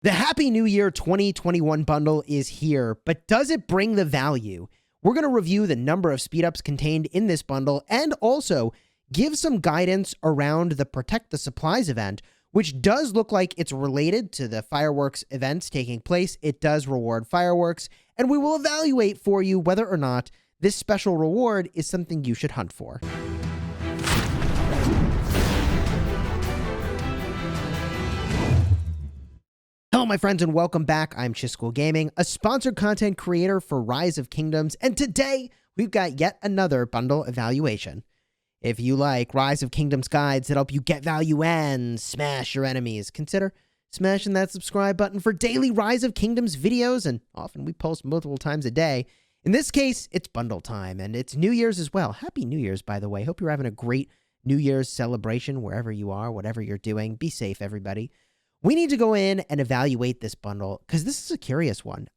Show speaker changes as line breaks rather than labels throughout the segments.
The Happy New Year 2021 bundle is here, but does it bring the value? We're going to review the number of speedups contained in this bundle and also give some guidance around the Protect the Supplies event, which does look like it's related to the fireworks events taking place. It does reward fireworks, and we will evaluate for you whether or not this special reward is something you should hunt for. Hello, my friends, and welcome back. I'm Chisgule Gaming, a sponsored content creator for Rise of Kingdoms, and today we've got yet another bundle evaluation. If you like Rise of Kingdoms guides that help you get value and smash your enemies, consider smashing that subscribe button for daily Rise of Kingdoms videos, and often we post multiple times a day. In this case, it's bundle time, and it's New Year's as well. Happy New Year's, by the way. Hope you're having a great New Year's celebration wherever you are, whatever you're doing. Be safe, everybody. We need to go in and evaluate this bundle because this is a curious one.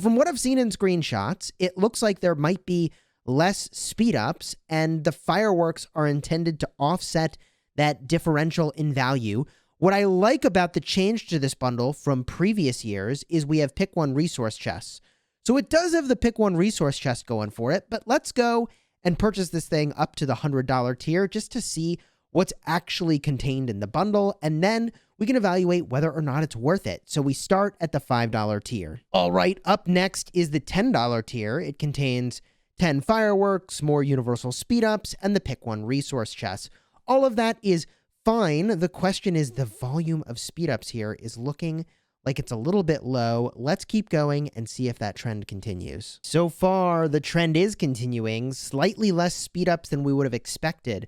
From what I've seen in screenshots, it looks like there might be less speed ups and the fireworks are intended to offset that differential in value. What I like about the change to this bundle from previous years is we have pick one resource chests. So it does have the pick one resource chest going for it, but let's go and purchase this thing up to the $100 tier just to see what's actually contained in the bundle, and then we can evaluate whether or not it's worth it. So we start at the $5 tier. All right, up next is the $10 tier. It contains 10 fireworks, more universal speed ups, and the pick one resource chest. All of that is fine. The question is the volume of speed ups here is looking like it's a little bit low. Let's keep going and see if that trend continues. So far, the trend is continuing, slightly less speed ups than we would have expected,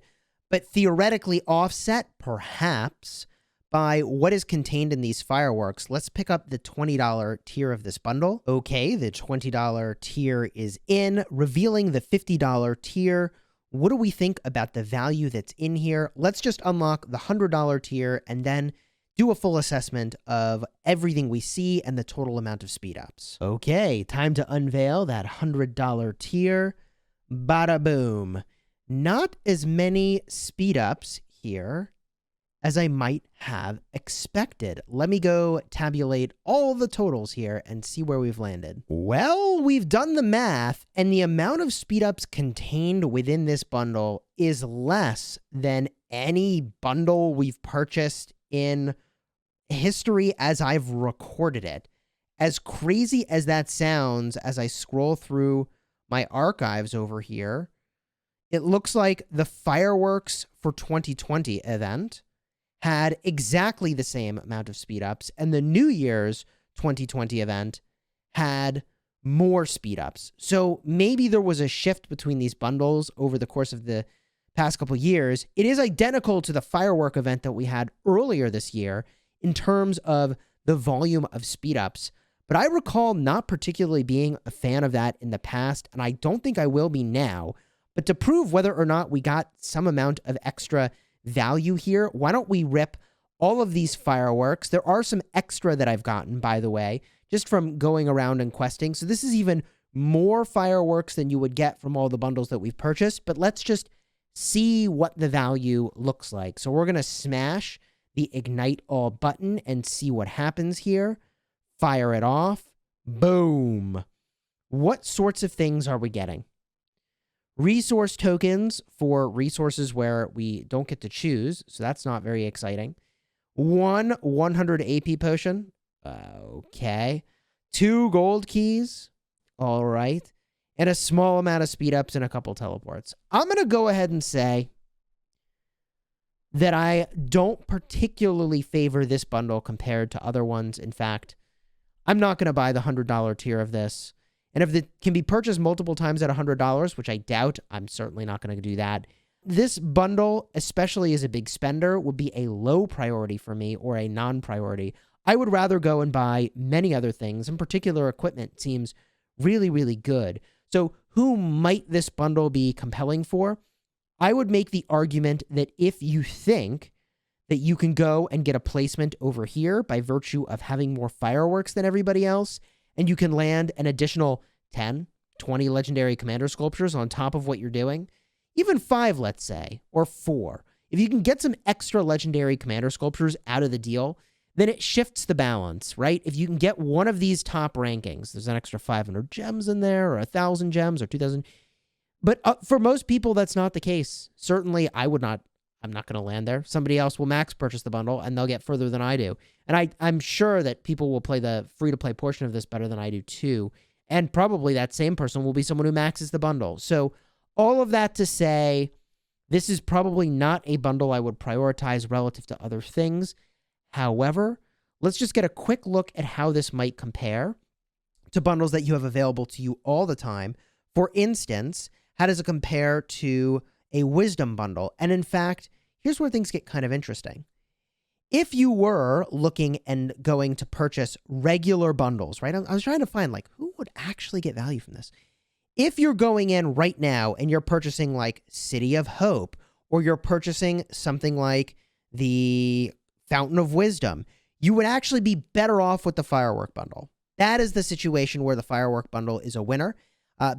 but theoretically offset, perhaps, by what is contained in these fireworks. Let's pick up the $20 tier of this bundle. Okay, the $20 tier is in, revealing the $50 tier. What do we think about the value that's in here? Let's just unlock the $100 tier and then do a full assessment of everything we see and the total amount of speed ups. Okay, time to unveil that $100 tier. Bada boom. Not as many speed ups here as I might have expected. Let me go tabulate all the totals here and see where we've landed. Well, we've done the math, and the amount of speed ups contained within this bundle is less than any bundle we've purchased in history as I've recorded it. As crazy as that sounds, as I scroll through my archives over here, it looks like the fireworks for 2020 event had exactly the same amount of speed ups, and the New Year's 2020 event had more speed ups. So maybe there was a shift between these bundles over the course of the past couple years. It is identical to the firework event that we had earlier this year in terms of the volume of speed ups, but I recall not particularly being a fan of that in the past, and I don't think I will be now. But to prove whether or not we got some amount of extra value here, why don't we rip all of these fireworks? There are some extra that I've gotten, by the way, just from going around and questing. So this is even more fireworks than you would get from all the bundles that we've purchased. But let's just see what the value looks like. So we're going to smash the Ignite All button and see what happens here. Fire it off. Boom. What sorts of things are we getting? Resource tokens for resources where we don't get to choose, so that's not very exciting. One 100 AP potion. Okay. 2 gold keys. All right. And a small amount of speed ups and a couple teleports. I'm going to go ahead and say that I don't particularly favor this bundle compared to other ones. In fact, I'm not going to buy the $100 tier of this. And if it can be purchased multiple times at $100, which I doubt, I'm certainly not going to do that. This bundle, especially as a big spender, would be a low priority for me or a non-priority. I would rather go and buy many other things. In particular, equipment seems really, really good. So who might this bundle be compelling for? I would make the argument that if you think that you can go and get a placement over here by virtue of having more fireworks than everybody else, and you can land an additional 10, 20 legendary commander sculptures on top of what you're doing, even 5, let's say, or 4. If you can get some extra legendary commander sculptures out of the deal, then it shifts the balance, right? If you can get one of these top rankings, there's an extra 500 gems in there, or 1,000 gems, or 2,000. But for most people, that's not the case. Certainly, I'm not going to land there. Somebody else will max purchase the bundle, and they'll get further than I do. And I'm sure that people will play the free-to-play portion of this better than I do, too. And probably that same person will be someone who maxes the bundle. So all of that to say, this is probably not a bundle I would prioritize relative to other things. However, let's just get a quick look at how this might compare to bundles that you have available to you all the time. For instance, how does it compare to a wisdom bundle? And in fact, here's where things get kind of interesting. If you were looking and going to purchase regular bundles, right? I was trying to find like who would actually get value from this. If you're going in right now and you're purchasing like City of Hope, or you're purchasing something like the Fountain of Wisdom, you would actually be better off with the Firework Bundle. That is the situation where the Firework Bundle is a winner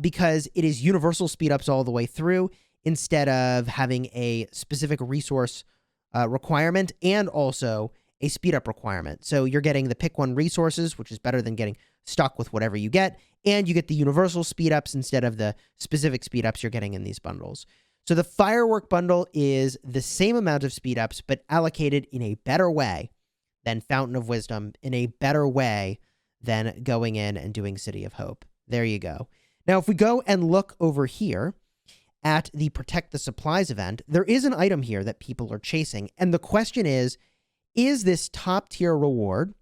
because it is universal speed ups all the way through instead of having a specific resource requirement and also a speed up requirement. So you're getting the pick one resources, which is better than getting stuck with whatever you get, and you get the universal speed ups instead of the specific speed ups you're getting in these bundles. So the Firework Bundle is the same amount of speed ups, but allocated in a better way than Fountain of Wisdom, in a better way than going in and doing City of Hope. There you go. Now, if we go and look over here at the Protect the Supplies event, there is an item here that people are chasing. And the question is this top tier reward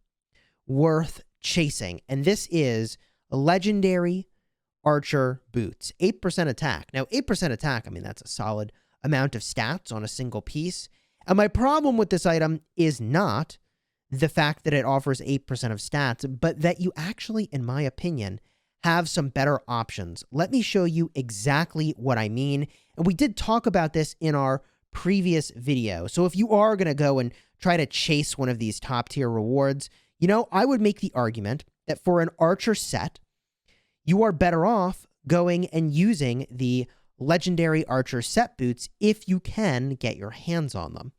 worth chasing? And this is a legendary Archer boots, 8% attack. Now, 8% attack, I mean, that's a solid amount of stats on a single piece. And my problem with this item is not the fact that it offers 8% of stats, but that you actually, in my opinion, have some better options. Let me show you exactly what I mean. And we did talk about this in our previous video. So if you are going to go and try to chase one of these top tier rewards, you know, I would make the argument that for an Archer set, you are better off going and using the legendary Archer set boots if you can get your hands on them.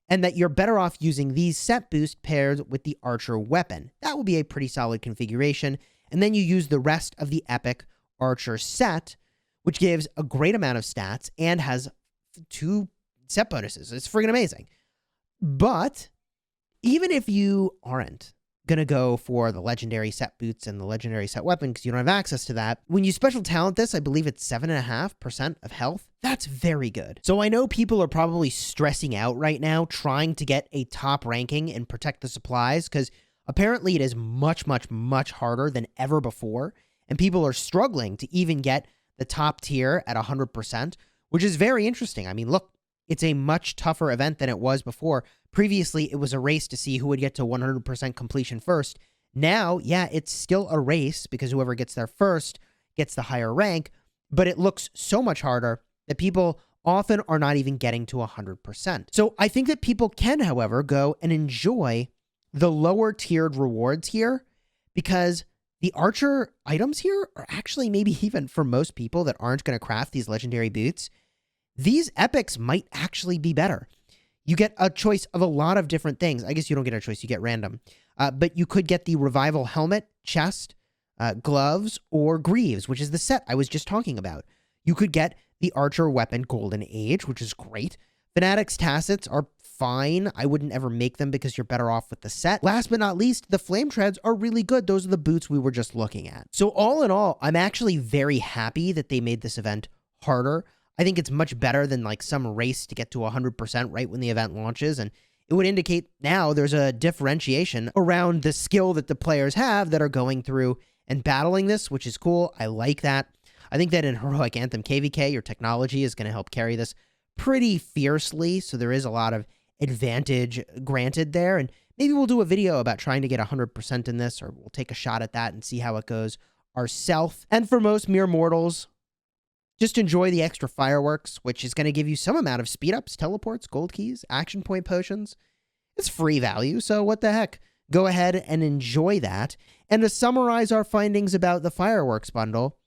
And that you're better off using these set boosts paired with the Archer weapon. That would be a pretty solid configuration. And then you use the rest of the epic Archer set, which gives a great amount of stats and has 2 set bonuses. It's friggin' amazing. But even if you aren't going to go for the legendary set boots and the legendary set weapon because you don't have access to that, when you special talent this, I believe it's 7.5% of health. That's very good. So I know people are probably stressing out right now trying to get a top ranking and Protect the Supplies because apparently it is much, much, much harder than ever before. And people are struggling to even get the top tier at 100%, which is very interesting. I mean, look, it's a much tougher event than it was before. Previously, it was a race to see who would get to 100% completion first. Now, yeah, it's still a race because whoever gets there first gets the higher rank, but it looks so much harder that people often are not even getting to 100%. So I think that people can, however, go and enjoy the lower tiered rewards here because the Archer items here are actually maybe even for most people that aren't going to craft these legendary boots, these epics might actually be better. You get a choice of a lot of different things. I guess you don't get a choice, you get random. But you could get the Revival helmet, chest, gloves, or greaves, which is the set I was just talking about. You could get the Archer weapon Golden Age, which is great. Fanatics Tassets are fine. I wouldn't ever make them because you're better off with the set. Last but not least, the Flame Treads are really good. Those are the boots we were just looking at. So all in all, I'm actually very happy that they made this event harder. I think it's much better than like some race to get to 100% right when the event launches. And it would indicate now there's a differentiation around the skill that the players have that are going through and battling this, which is cool. I like that. I think that in Heroic Anthem KVK, your technology is going to help carry this pretty fiercely. So there is a lot of advantage granted there. And maybe we'll do a video about trying to get 100% in this, or we'll take a shot at that and see how it goes ourselves. And for most mere mortals, just enjoy the extra fireworks, which is going to give you some amount of speed ups, teleports, gold keys, action point potions. It's free value, so what the heck? Go ahead and enjoy that. And to summarize our findings about the fireworks bundle,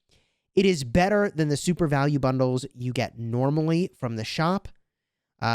it is better than the super value bundles you get normally from the shop.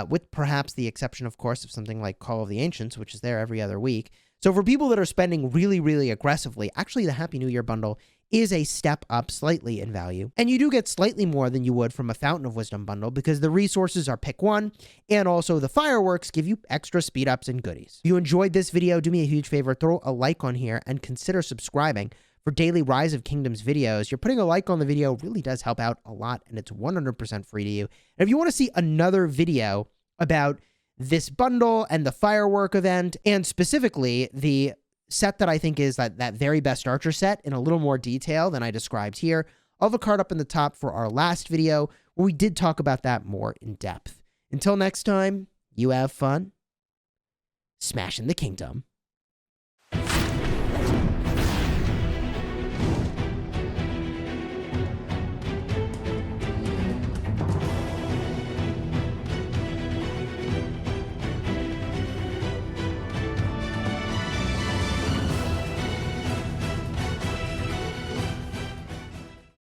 with perhaps the exception, of course, of something like Call of the Ancients, which is there every other week. So for people that are spending really, really aggressively, actually the Happy New Year bundle is a step up slightly in value. And you do get slightly more than you would from a Fountain of Wisdom bundle because the resources are pick one, and also the fireworks give you extra speed ups and goodies. If you enjoyed this video, do me a huge favor, throw a like on here and consider subscribing for daily Rise of Kingdoms videos. You're putting a like on the video really does help out a lot, and it's 100% free to you. And if you want to see another video about this bundle and the firework event, and specifically the set that I think is that very best archer set in a little more detail than I described here, I'll have a card up in the top for our last video where we did talk about that more in depth. Until next time, you have fun smashing the kingdom.